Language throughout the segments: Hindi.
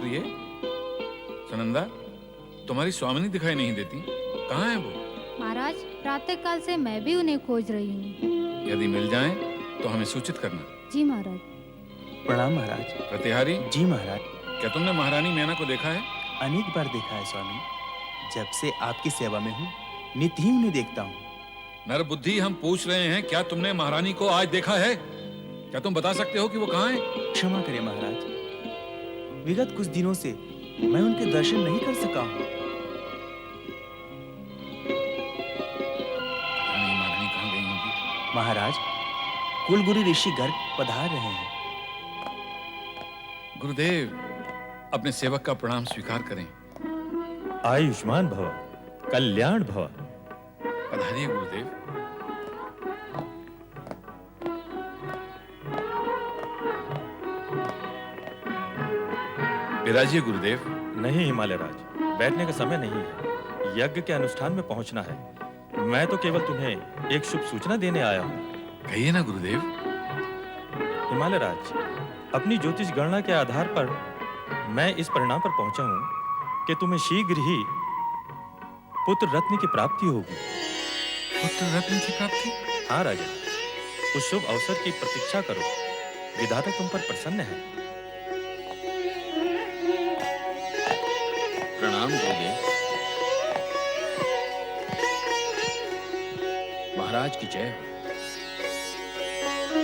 प्रिय? सुनंदा, तुम्हारी स्वामिनी दिखाई नहीं देती, कहाँ है वो? महाराज, प्रातः काल से मैं भी उन्हें खोज रही हूँ। यदि मिल जाएं तो हमें सूचित करना। जी महाराज। प्रणाम महाराज। प्रतिहारी जी महाराज। क्या तुमने महारानी मैना को देखा है? अनेक बार देखा है स्वामी, जब से आपकी सेवा में हूँ नित्य ही उन्हें देखता हूँ। नर बुद्धि, हम पूछ रहे हैं, क्या तुमने महारानी को आज देखा है? क्या तुम बता सकते हो कि वो कहाँ है? क्षमा करें महाराज, विगत कुछ दिनों से मैं उनके दर्शन नहीं कर सका हूँ। पता नहीं महारानी कहाँ गई होगी। महाराज, कुलगुरु ऋषि गर्ग पधार रहे हैं। गुरुदेव, अपने सेवक का प्रणाम स्वीकार करें। आयुष्मान भव, कल्याण भव। पधारिए गुरुदेव। विराजिए गुरुदेव। नहीं हिमालय राज, बैठने का समय नहीं है, यज्ञ के अनुष्ठान में पहुंचना है। मैं तो केवल तुम्हें एक शुभ सूचना देने आया हूँ। कहिए ना गुरुदेव। हिमालय राज, अपनी ज्योतिष गणना के आधार पर मैं इस परिणाम पर पहुंचा हूँ कि तुम्हें शीघ्र ही पुत्र रत्न की प्राप्ति होगी। पुत्र रत्न की प्राप्ति? हाँ राजा, उस शुभ अवसर की प्रतीक्षा करो, विधाता तुम पर प्रसन्न है। प्रणाम गुरुदेव। महाराज की जय हो।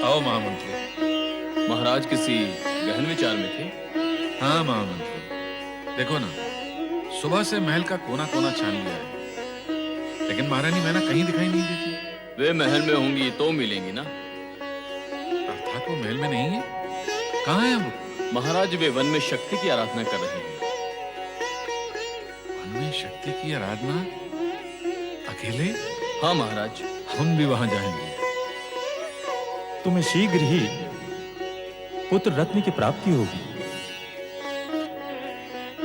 आओ महामंत्री। महाराज किसी गहन विचार में थे? हाँ महामंत्री, देखो ना, सुबह से महल का कोना कोना छान लिया है, लेकिन महारानी मैना कहीं दिखाई नहीं देती। वे महल में होंगी तो मिलेंगी ना। अर्थात वो महल में नहीं है? कहाँ है वो? महाराज, वे वन में शक्ति की आराधना कर रहे हैं। वन में शक्ति की आराधना? अकेले? हाँ महाराज। हम भी वहां जाएंगे। तुम्हें शीघ्र ही पुत्र रत्न की प्राप्ति होगी।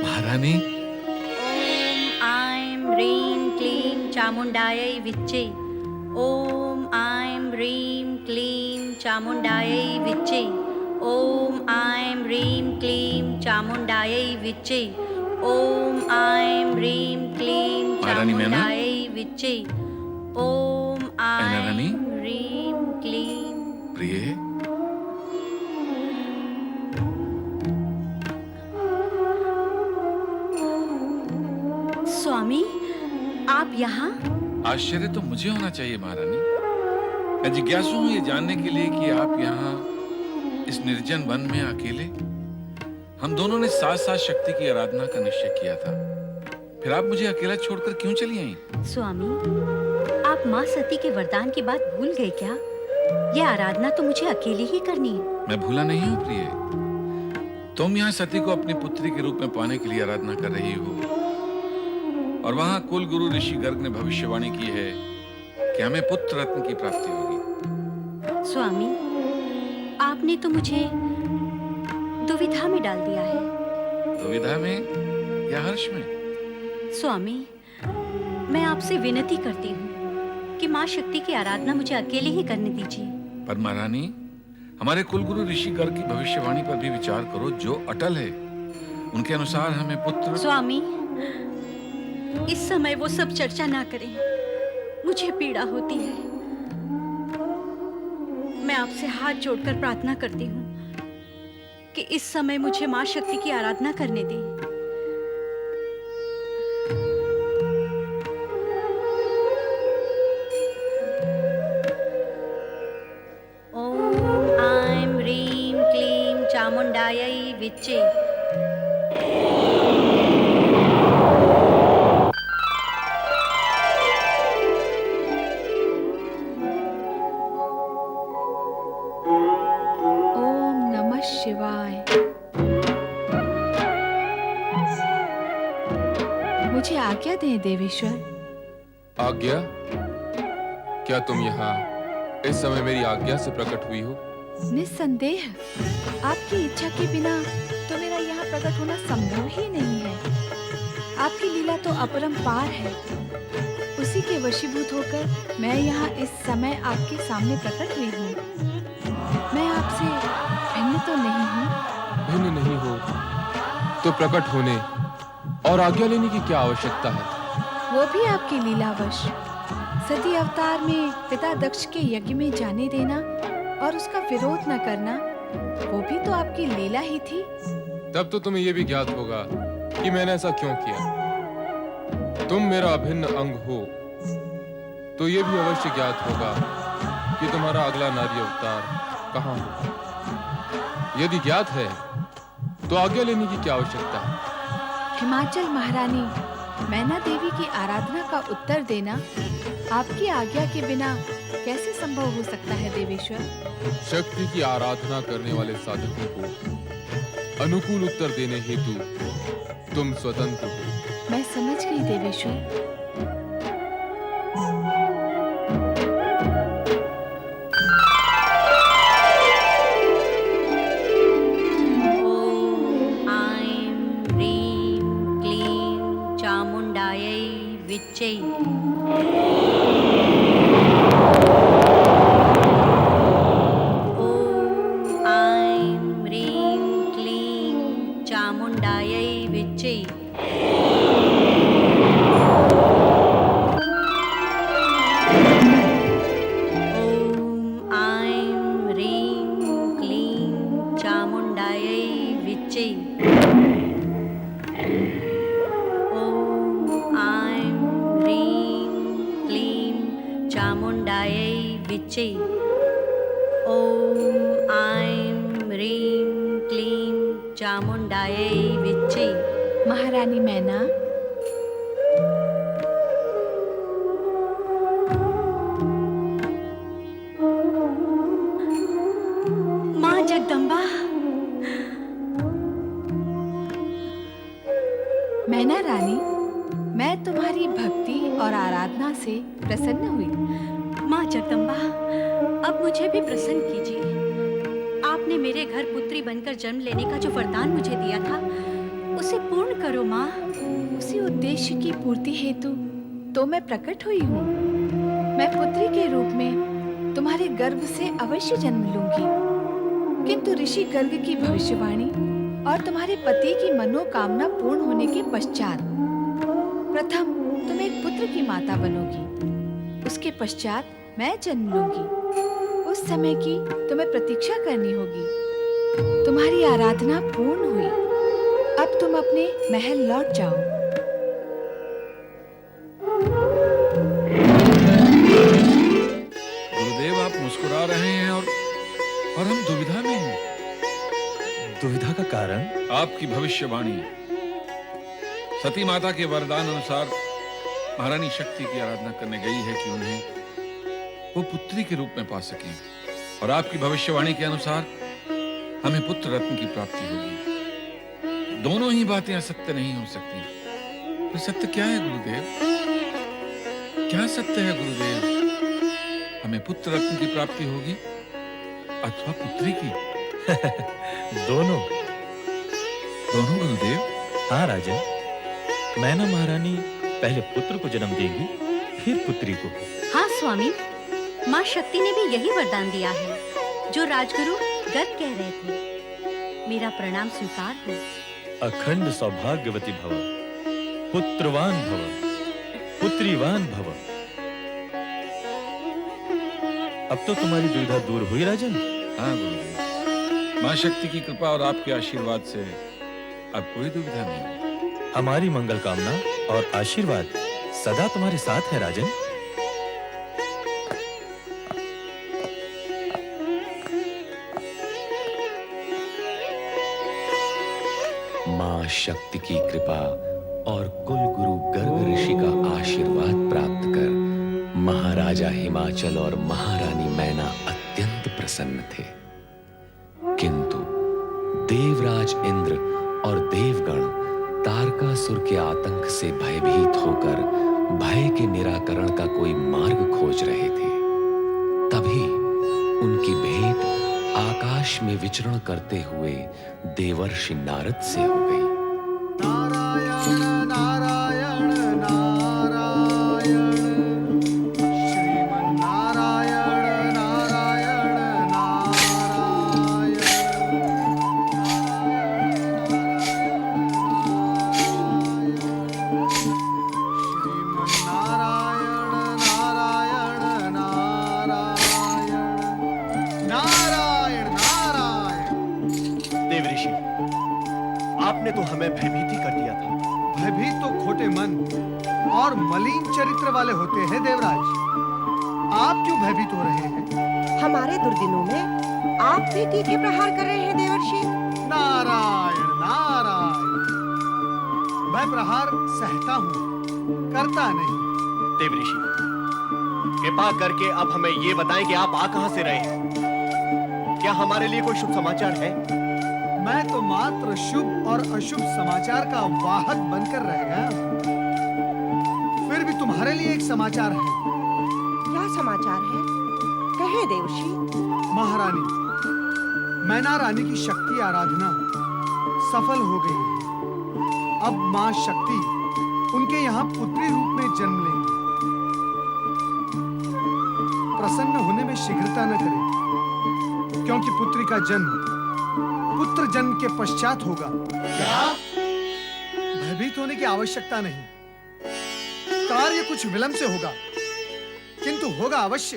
महारानी। ओम आइम ह्रीम क्लीम चामुंडायै विच्चे। ओम आइम ह्रीम क्लीम चामुंडायै विच्चे। ओम आइम ह्रीम क्लीम चामुंडायै विच्चे। ओम आइम ह्रीम क्लीम महारानी मैना? चामुंडायै विच्चे। ओम रानी? आइम ह्रीम क्लीम। प्रिय, स्वामी, आप यहाँ? आश्चर्य तो मुझे होना चाहिए महारानी। मैं जिज्ञासु हूँ ये जानने के लिए कि आप यहाँ इस निर्जन वन में अकेले। हम दोनों ने साथ साथ शक्ति की आराधना का निश्चय किया था, फिर आप मुझे अकेला छोड़कर क्यों चली आई? स्वामी, आप माँ सती के वरदान की बात भूल गए क्या? यह आराधना तो मुझे अकेले ही करनी है। मैं भूला नहीं हूँ प्रिय। तुम यहाँ सती को अपनी पुत्री के रूप में पाने के लिए आराधना कर रही हो, और वहां कुल गुरु ऋषि गर्ग ने भविष्यवाणी की है कि हमें पुत्र रत्न की प्राप्ति होगी। स्वामी, आपने तो मुझे दुविधा में डाल दिया है। दुविधा में या हर्ष में? स्वामी, मैं आपसे विनती करती हूँ कि माँ शक्ति की आराधना मुझे अकेले ही करने दीजिए। पर महारानी, हमारे कुलगुरु ऋषि गर्ग की भविष्यवाणी पर भी विचार करो, जो अटल है। उनके अनुसार हमें पुत्र। स्वामी, इस समय वो सब चर्चा ना करें, मुझे पीड़ा होती है। मैं आपसे हाथ जोड़कर प्रार्थना करती हूँ कि इस समय मुझे माँ शक्ति की आराधना करने दें। ओम आइम ह्रीम क्लीम चामुंडायै विच्चे। ओम नमः शिवाय। मुझे आज्ञा दें देवेश्वर। आज्ञा? क्या तुम यहाँ इस समय मेरी आज्ञा से प्रकट हुई हो? निस्संदेह, आपकी इच्छा के बिना तो मेरा यहाँ प्रकट होना संभव ही नहीं है। आपकी लीला तो अपरंपार है, उसी के वशीभूत होकर मैं यहाँ इस समय आपके सामने प्रकट हुई हूँ। मैं आपसे भिन्न तो नहीं हूँ? भिन्न नहीं हो तो प्रकट होने और आज्ञा लेने की क्या आवश्यकता है? वो भी आपकी लीलावश। सती अवतार में पिता दक्ष के यज्ञ में जाने देना और उसका विरोध न करना, वो भी तो आपकी लीला ही थी। तब तो तुम्हें यह भी ज्ञात होगा कि मैंने ऐसा क्यों किया। तुम मेरा अभिन्न अंग हो तो यह भी अवश्य ज्ञात होगा कि तुम्हारा अगला नारी अवतार कहाँ हो। यदि ज्ञात है तो आज्ञा लेने की क्या आवश्यकता है? हिमाचल महारानी मैना देवी की आराधना का उत्तर देना आपकी आज्ञा के बिना कैसे संभव हो सकता है देवेश्वर? शक्ति की आराधना करने वाले साधकों को अनुकूल उत्तर देने हेतु तुम स्वतंत्र हो। मैं समझ गई देवेश्वर। ओम ऐं ह्रीं क्लीं चामुण्डायै विच्चै। ओम ऐं ह्रीं क्लीं चामुण्डायै विच्चै। ओम ऐं ह्रीं क्लीं चामुण्डायै विच्चै। ओम ऐं ह्रीं क्लीं चामुण्डायै विच्चै। ओम ऐं ह्रीं क्लीं चामुण्डायै विच्चै। महारानी मैना, माँ जगदम्बा, मैना रानी, मैं तुम्हारी भक्ति और आराधना से प्रसन्न हुई। माँ जगदम्बा, अब मुझे भी प्रसन्न कीजिए। आपने मेरे घर पुत्री बनकर जन्म लेने का जो वरदान मुझे दिया था, उसे पूर्ण करो माँ। उसी उद्देश्य की पूर्ति हेतु तो मैं प्रकट हुई हूँ। मैं पुत्री के रूप में तुम्हारे गर्भ से अवश्य जन्म लूंगी, किंतु ऋषि गर्ग की भविष्यवाणी और तुम्हारे पति की मनोकामना पूर्ण होने के पश्चात प्रथम तुम एक पुत्र की माता बनोगी, उसके पश्चात मैं जन्म लूंगी। उस समय की तुम्हें प्रतीक्षा करनी होगी। तुम्हारी आराधना पूर्ण हुई, अब तुम अपने महल लौट जाओ। गुरुदेव, आप मुस्कुरा रहे हैं और हम दुविधा में हैं। दुविधा का कारण? आपकी भविष्यवाणी सती माता के वरदान अनुसार महारानी शक्ति की आराधना करने गई है कि उन्हें वो पुत्री के रूप में पा सकें, और आपकी भविष्यवाणी के अनुसार हमें पुत्र रत्न की प्राप्ति होगी। दोनों ही बातें असत्य नहीं हो सकती। तो सत्य क्या है गुरुदेव? क्या सत्य है गुरुदेव? हमें पुत्र रत्न की प्राप्ति होगी अथवा पुत्री की? दोनों। दोनों गुरुदेव? हाँ राजन, मैना महारानी पहले पुत्र को जन्म देगी, फिर पुत्री को। हाँ स्वामी, माँ शक्ति ने भी यही वरदान दिया है जो राजगुरु गर्ग कह रहे थे। मेरा प्रणाम स्वीकार हो। अखंड सौभाग्यवती भव, पुत्रवान भव, पुत्रीवान भव। अब तो तुम्हारी दुविधा दूर हुई राजन? हाँ गुरुदेव, माँ शक्ति की कृपा और आपके आशीर्वाद से अब कोई दुविधा नहीं। हमारी मंगल कामना और आशीर्वाद सदा तुम्हारे साथ है राजन। मां शक्ति की कृपा और कुल गुरु गर्ग ऋषि का आशीर्वाद प्राप्त कर महाराजा हिमाचल और महारानी मैना अत्यंत प्रसन्न थे। किंतु देवराज इंद्र और देवगण तारकासुर के आतंक से भयभीत होकर भय के निराकरण का कोई मार्ग खोज रहे थे। तभी उनकी भेंट आकाश में विचरण करते हुए देवर्षि नारद से हो गई। आपने तो हमें भयभीति कर दिया था। भयभीत तो खोटे मन और मलिन चरित्र वाले होते हैं देवराज। आप क्यों भयभीत हो रहे हैं? हमारे दुर्दिनों में आप भी तीखे प्रहार कर रहे हैं देवर्षि। नारायण नारायण, मैं प्रहार सहता हूँ, करता नहीं। देव ऋषि, कृपा करके अब हमें ये बताएं कि आप आ कहां से रहे हैं? क्या हमारे लिए कोई शुभ समाचार है? मैं तो मात्र शुभ और अशुभ समाचार का वाहक बनकर रह गया। फिर भी तुम्हारे लिए एक समाचार है। क्या समाचार है? कहे देवर्षि। महारानी, मैना रानी की शक्ति आराधना सफल हो गई है। अब मां शक्ति उनके यहाँ पुत्री रूप में जन्म लेंगी। प्रसन्न होने में शीघ्रता न करें, क्योंकि पुत्री का जन्म पुत्र जन्म के पश्चात होगा। क्या? भयभीत होने की आवश्यकता नहीं। कार्य कुछ विलंब से होगा, किंतु होगा अवश्य।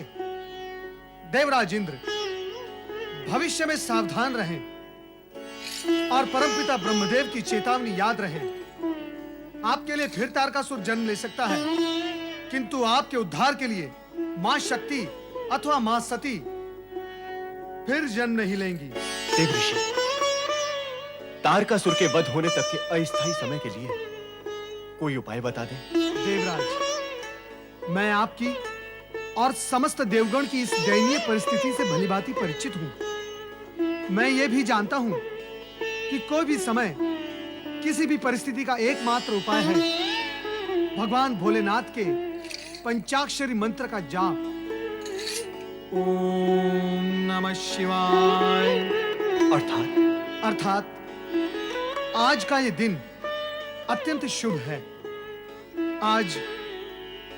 देवराज इंद्र, भविष्य में सावधान रहें और परमपिता ब्रह्मदेव की चेतावनी याद रहे। आपके लिए फिर तारकासुर जन्म ले सकता है, किंतु आपके उद्धार के लिए मां शक्ति अथवा मां सती फिर जन्म नहीं लेंगी। देव ऋषि, तारकासुर के वध होने तक के अस्थायी समय के लिए कोई उपाय बता दें। देवराज, मैं आपकी और समस्त देवगण की इस दयनीय परिस्थिति से भलीभांति परिचित हूं। मैं ये भी जानता हूं कि कोई भी समय, किसी भी परिस्थिति का एकमात्र उपाय है भगवान भोलेनाथ के पंचाक्षरी मंत्र का जाप। ओम नमः शिवाय। अर्थात आज का ये दिन अत्यंत शुभ है। आज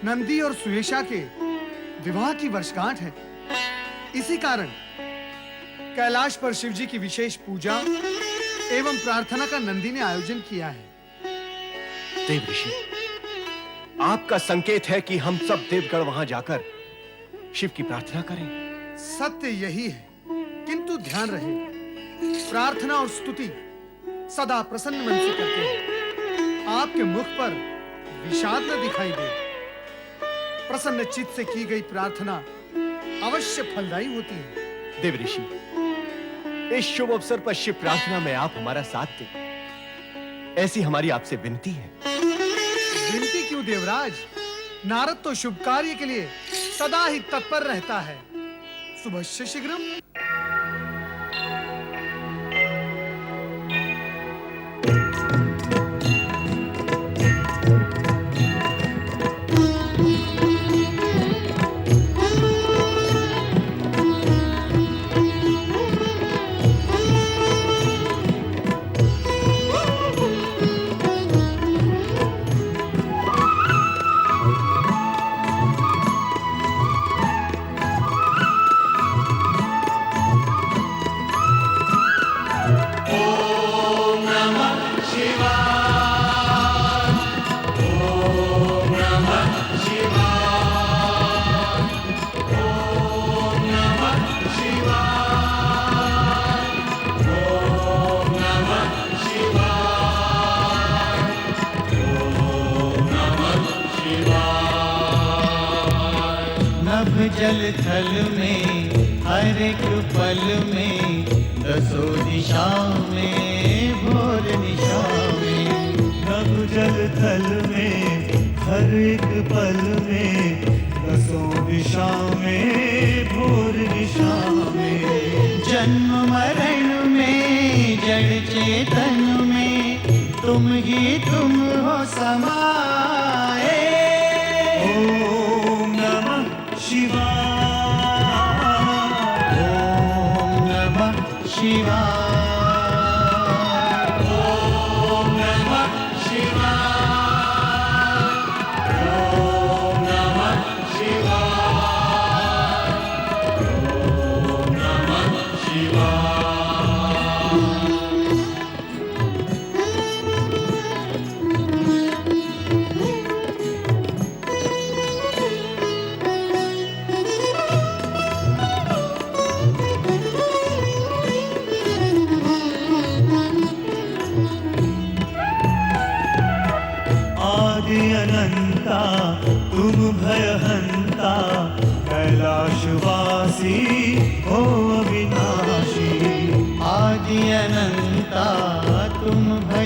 नंदी और सुयेशा के विवाह की वर्षगांठ है। इसी कारण कैलाश पर शिव जी की विशेष पूजा एवं प्रार्थना का नंदी ने आयोजन किया है। देव ऋषि, आपका संकेत है कि हम सब देवगण वहां जाकर शिव की प्रार्थना करें। सत्य यही है, किंतु ध्यान रहे, प्रार्थना और स्तुति सदा प्रसन्न मन से करते हैं। आपके मुख पर विषाद न दिखाई दे। प्रसन्न चित्त से की गई प्रार्थना अवश्य फलदायी होती है। देव ऋषि, इस शुभ अवसर पर शिव प्रार्थना में आप हमारा साथ दें, ऐसी हमारी आपसे विनती है। विनती क्यों देवराज? नारद तो शुभ कार्य के लिए सदा ही तत्पर रहता है। शुभस्य शीघ्रम। जल थल में हर एक पल में दसों दिशाओं में भोर निशा में। नभ जल थल में हर एक पल में दसों दिशाओं में भोर निशा में। जन्म मरण में जड़ चेतन में तुम ही तुम हो समाए। ओम नमः शिवाय, ओम नमः शिवाय, ओम नमः शिवाय, ओम नमः शिवाय, ओम नमः शिवाय। अनंता तुम भयहंता कैलाशवासी हो अविनाशी आदि अनंता तुम भय